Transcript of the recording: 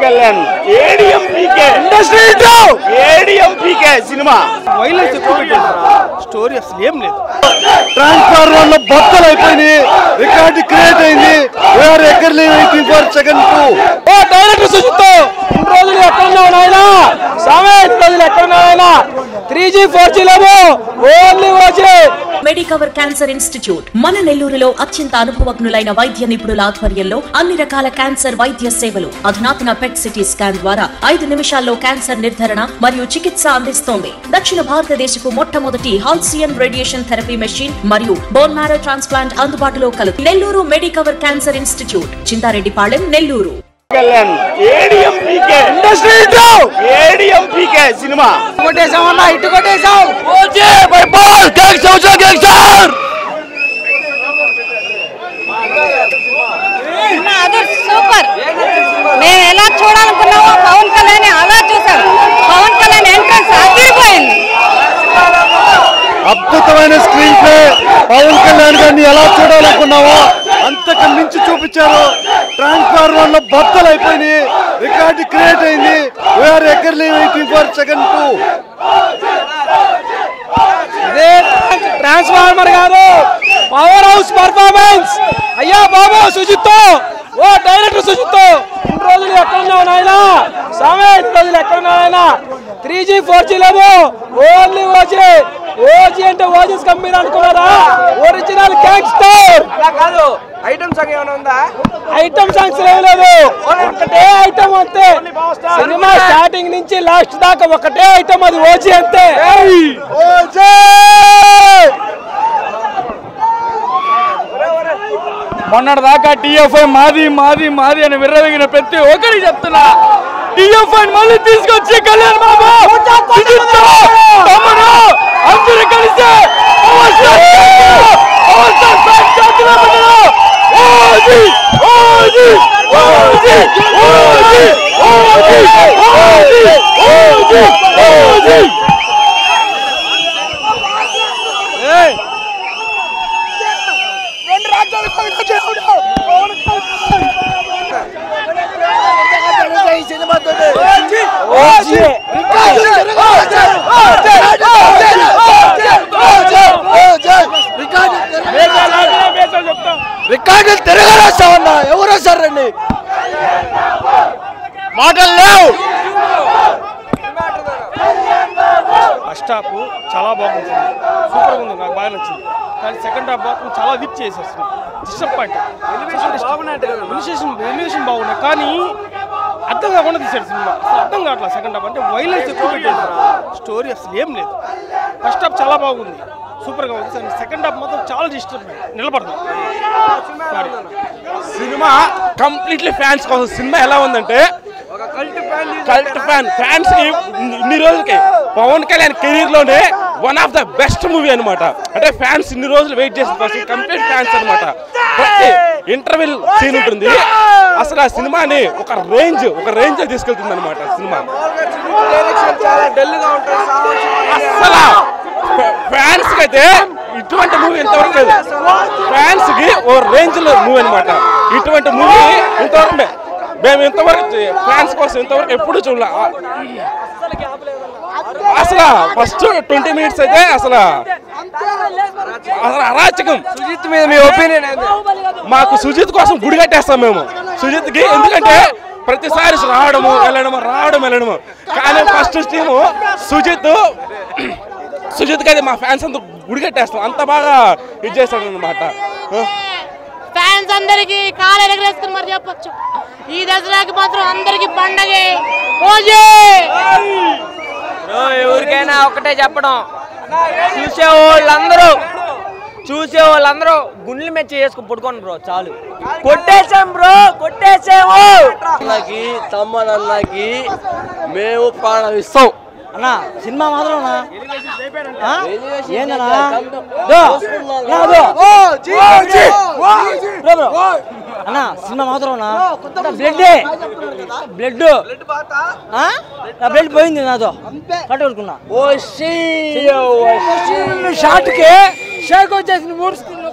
కళ్యాణ్ ఏడిఎంపీకే ఇండస్ట్రీ ఏడిఎంపీకే cinema violence ఎక్కువ పెట్టారు, స్టోరీ అసలు ఏం లేదు. ట్రాన్స్ఫార్మర్ లో బద్దలు అయిపోయింది, రికార్డు క్రియేట్ అయింది. We're eagerly waiting for second 2. ఓ డైరెక్టర్ సుజిత్, ఇన్ని రోజులు ఎక్కడున్నావు నాయన సామే, ఇన్ని రోజులు ఎక్కడున్నావు నాయన? 3G 4G లేవు, only OG. Medicover cancer institute మన నెల్లూరులో అత్యంత అనుభవజ్ఞులైన వైద్య నిపుణుల ఆధ్వర్యంలో అన్ని రకాల క్యాన్సర్ వైద్య సేవలు, అధునాతన పెట్ సిటీ స్కాన్ ద్వారా 5 నిమిషాల్లో క్యాన్సర్ నిర్ధారణ మరియు చికిత్స అందిస్తోంది. దక్షిణ భారతదేశపు మొట్టమొదటి హాల్సియన్ రేడియేషన్ థెరపీ మెషిన్ మరియు బోన్ మ్యారో ట్రాన్స్ప్లాంట్ అందుబాటులో కలదు. Nellore Medicover cancer institute, Chintareddypalem, Nellore. Kalyan ఏడిఎంపీకే ఇండస్ట్రీ ఏడిఎంపీకే సినిమా కొట్టేసామన్నా, ఇటు కొట్టేసాం. ఓజీ బై బాల్ గ్యాంగ్స్టర్ సూపర్. మేము ఎలా చూడాలనుకున్నామో పవన్ కళ్యాణ్ అలా చూసాం. పవన్ కళ్యాణ్ ఎంట్రన్స్ అదిరిపోయింది. అద్భుతమైన స్క్రీన్ ప్లే. పవన్ కళ్యాణ్ గారిని ఎలా చూడాలనుకున్నావో అంతకు మించి చూపించారు. ట్రాన్స్ఫార్మర్ లో బద్దలు అయిపోయింది, రికార్డు క్రియేట్ అయింది. We're eagerly waiting for second 2. Transformer కాదు, పవర్ హౌస్ పర్ఫార్మెన్స్. అయ్యా బాబు సుజిత్, ఓ డైరెక్టర్ సుజిత్, ఇన్ని రోజులు ఎక్కడున్నావు నాయన సామే, ఇన్ని రోజులు ఎక్కడున్నావు నాయన? 3G 4G లేవు, ఓన్లీ ఓజీ. ఓజీ అంటే ఓజీస్ కంపెనీ అనుకున్నారా? ఒరిజినల్ గ్యాంగ్స్టర్ కాదు. ఐటమ్ సాంగ్ ఏమైనా ఉందా? ఐటమ్ సాంగ్స్ లేదు, ఒకటే ఐటమ్ అంతే. సినిమా స్టార్టింగ్ నుంచి లాస్ట్ దాకా ఒకటే ఐటమ్, అది ఓజీ అంతే. మొన్నటిదాకా టీఎఫ్ఐ మాది మాది మాది అని విర్రవీగిన ప్రతి ఒక్కరికి చెప్తున్నా, టీఎఫ్ఐ మళ్ళీ తీసుకొచ్చి కళ్యాణ్ బాబు అందరూ కలిసి రికార్డులు తిరగలేస్తామన్నా. ఎవరు వస్తారండి? మాటలు లేవు. ఫస్ట్ హాఫ్ చాలా బాగుంది, సూపర్ ఉంది, నాకు బాగా నచ్చింది. కానీ సెకండ్ హాఫ్ మాత్రం చాలా వీక్ చేసేస్తుంది, డిసప్పాయింట్. ఎలివేషన్ బాగున్నాయి కానీ అర్థం కాకుండా తీసాడు సినిమా. అసలు అర్థం కావట్లేదు. సెకండ్ హాఫ్ అంటే వైలెన్స్ ఎక్కువ పెట్టారు, స్టోరీ అసలు ఏం లేదు. ఫస్ట్ హాఫ్ చాలా బాగుంది, సూపర్గా ఉంది. సెకండ్ హాఫ్ మాత్రం చాలా డిస్టర్బ్ నిలబడుతుంది. సినిమా కంప్లీట్లీ ఫ్యాన్స్ కోసం. సినిమా ఎలా ఉందంటే కల్ట్ ఫ్యాన్స్ కి ఇన్ని రోజులకి పవన్ కళ్యాణ్ కెరీర్ లోనే one of the best movie అనమాట. అంటే ఫ్యాన్స్ ఇన్ని రోజులు వెయిట్ చేసిన కోసం కంప్లీట్ ఫ్యాన్స్ అనమాట. ప్రతి ఇంటర్వెల్ సీన్ ఉంటుంది. అసలు ఆ సినిమాని ఒక రేంజ్ తీసుకెళ్తుంది అనమాట సినిమా. అసలు ఫ్యాన్స్ కి అయితే ఇటువంటి మూవీ ఇంతవరకు లేదు. ఫ్యాన్స్ కి ఓ రేంజ్ లో మూవీ అనమాట. ఇటువంటి మూవీ ఇంతవరకు మేము ఇంతవరకు ఫ్యాన్స్ కోసం ఇంతవరకు ఎప్పుడు చూడాలి. అసలు ఫస్ట్ 20 minutes అయితే అసలు అరాచకం. సుజిత్ మీద మీ ఒపీనియన్ ఏంటి? మాకు సుజిత్ కోసం గుడి కట్టేస్తాం మేము సుజిత్కి. ఎందుకంటే ప్రతిసారి రావడము వెళ్ళడము. కానీ ఫస్ట్ టీము సుజిత్ అయితే మా ఫ్యాన్స్ అంతా గుడి కట్టేస్తాం, అంత బాగా ఇది చేస్తాడు అనమాట. ఫ్యాన్స్ అందరికి కాలు ఎగరేసుకుని మరి చెప్పొచ్చు. ఈ దసరాకి మాత్రం అందరికి పండగే. ఎవరికైనా ఒకటే చెప్పడం, చూసే వాళ్ళందరూ గుండెలు మెచ్చి చేసుకుని పడుకోండి బ్రో, చాలు. కొట్టేసాం బ్రో, కొట్టేసాము. తమ్మనన్నకి మేము ప్రాణం ఇస్తాం అన్నా. సినిమా మాత్రం అన్నా, సినిమా మాత్రం బ్లడ్ పోయింది నాతో కట్టుకున్నా. షార్ట్ కి షేక్ వచ్చేసింది 3 screen.